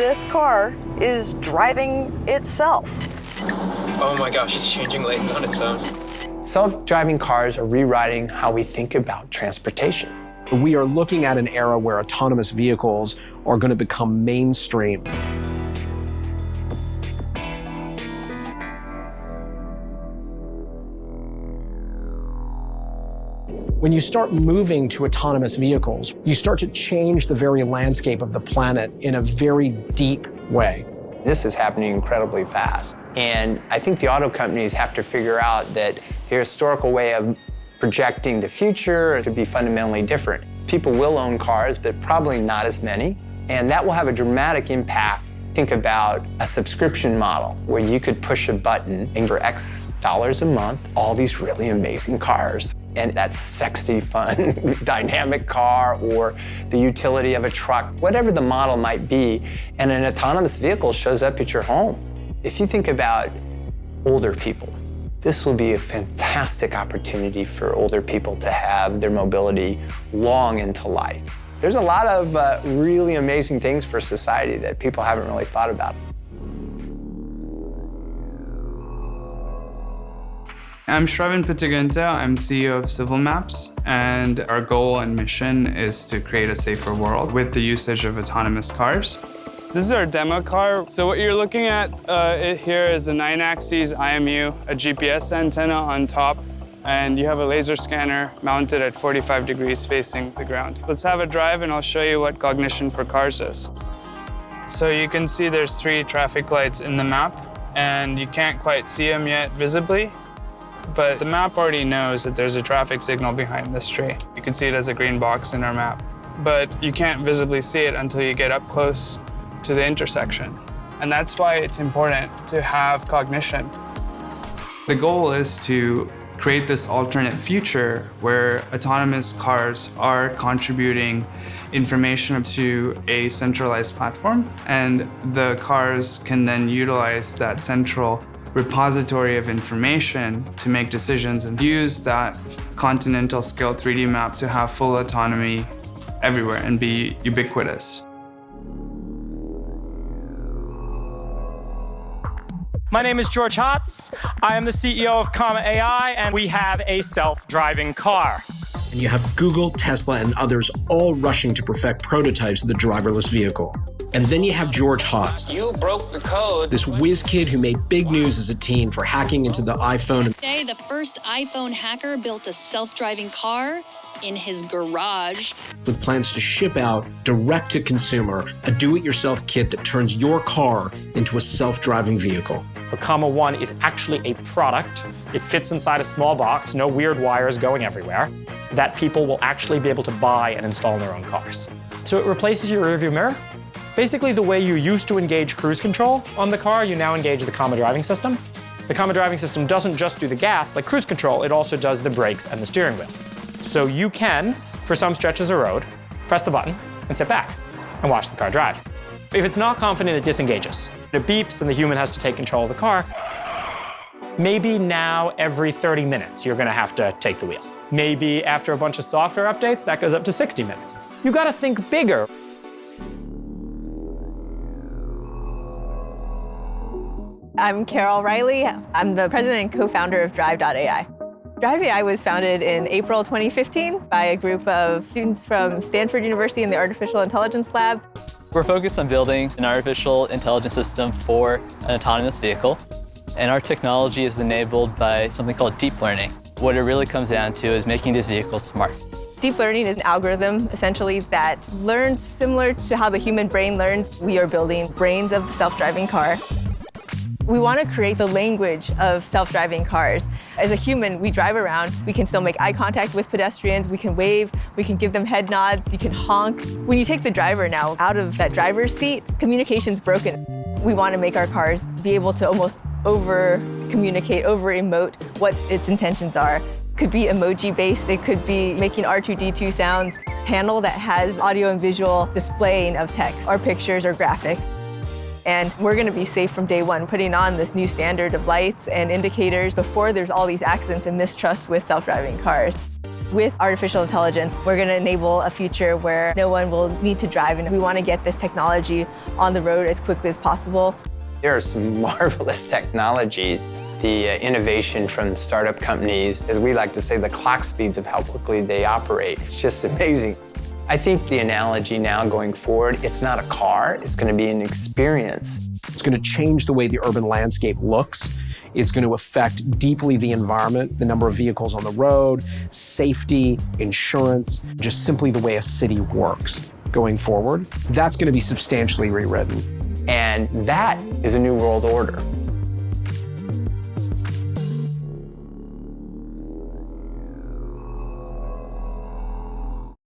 this car is driving itself. Oh my gosh, it's changing lanes on its own. Self-driving cars are rewriting how we think about transportation. We are looking at an era where autonomous vehicles are going to become mainstream. When you start moving to autonomous vehicles, you start to change the very landscape of the planet in a very deep way. This is happening incredibly fast. And I think the auto companies have to figure out that the historical way of projecting the future could be fundamentally different. People will own cars, but probably not as many. And that will have a dramatic impact. Think about a subscription model where you could push a button and for X dollars a month, all these really amazing cars. And that sexy, fun, dynamic car or the utility of a truck, whatever the model might be, and an autonomous vehicle shows up at your home. If you think about older people, this will be a fantastic opportunity for older people to have their mobility long into life. There's a lot of really amazing things for society that people haven't really thought about. I'm Shravan Pittagunta. I'm CEO of Civil Maps, and our goal and mission is to create a safer world with the usage of autonomous cars. This is our demo car. So what you're looking at here is a 9-axis IMU, a GPS antenna on top, and you have a laser scanner mounted at 45 degrees facing the ground. Let's have a drive and I'll show you what cognition for cars is. So you can see there's 3 traffic lights in the map, and you can't quite see them yet visibly, but the map already knows that there's a traffic signal behind this tree. You can see it as a green box in our map, but you can't visibly see it until you get up close to the intersection. And that's why it's important to have cognition. The goal is to create this alternate future where autonomous cars are contributing information to a centralized platform, and the cars can then utilize that central repository of information to make decisions and use that continental scale 3D map to have full autonomy everywhere and be ubiquitous. My name is George Hotz. I am the CEO of Comma AI, and we have a self-driving car. And you have Google, Tesla, and others all rushing to perfect prototypes of the driverless vehicle. And then you have George Hotz. You broke the code. This whiz kid who made big news as a teen for hacking into the iPhone. Today, the first iPhone hacker built a self-driving car in his garage. With plans to ship out, direct to consumer, a do-it-yourself kit that turns your car into a self-driving vehicle. The Comma One is actually a product. It fits inside a small box, no weird wires going everywhere, that people will actually be able to buy and install in their own cars. So it replaces your rearview mirror. Basically, the way you used to engage cruise control on the car, you now engage the Comma driving system. The Comma driving system doesn't just do the gas like cruise control, it also does the brakes and the steering wheel. So you can, for some stretches of road, press the button and sit back and watch the car drive. If it's not confident, it disengages. It beeps and the human has to take control of the car. Maybe now every 30 minutes, you're gonna have to take the wheel. Maybe after a bunch of software updates, that goes up to 60 minutes. You gotta think bigger. I'm Carol Riley. I'm the president and co-founder of Drive.ai. Drive.ai was founded in April 2015 by a group of students from Stanford University in the Artificial Intelligence Lab. We're focused on building an artificial intelligence system for an autonomous vehicle. And our technology is enabled by something called deep learning. What it really comes down to is making these vehicles smart. Deep learning is an algorithm, essentially, that learns similar to how the human brain learns. We are building brains of the self-driving car. We want to create the language of self-driving cars. As a human, we drive around, we can still make eye contact with pedestrians, we can wave, we can give them head nods, you can honk. When you take the driver now out of that driver's seat, communication's broken. We want to make our cars be able to almost over-communicate, over-emote what its intentions are. Could be emoji-based, it could be making R2-D2 sounds, panel that has audio and visual displaying of text or pictures or graphics. And we're going to be safe from day one, putting on this new standard of lights and indicators before there's all these accidents and mistrust with self-driving cars. With artificial intelligence, we're going to enable a future where no one will need to drive, and we want to get this technology on the road as quickly as possible. There are some marvelous technologies. The innovation from startup companies, as we like to say, the clock speeds of how quickly they operate. It's just amazing. I think the analogy now going forward, it's not a car, it's going to be an experience. It's going to change the way the urban landscape looks. It's going to affect deeply the environment, the number of vehicles on the road, safety, insurance, just simply the way a city works going forward. That's going to be substantially rewritten. And that is a new world order.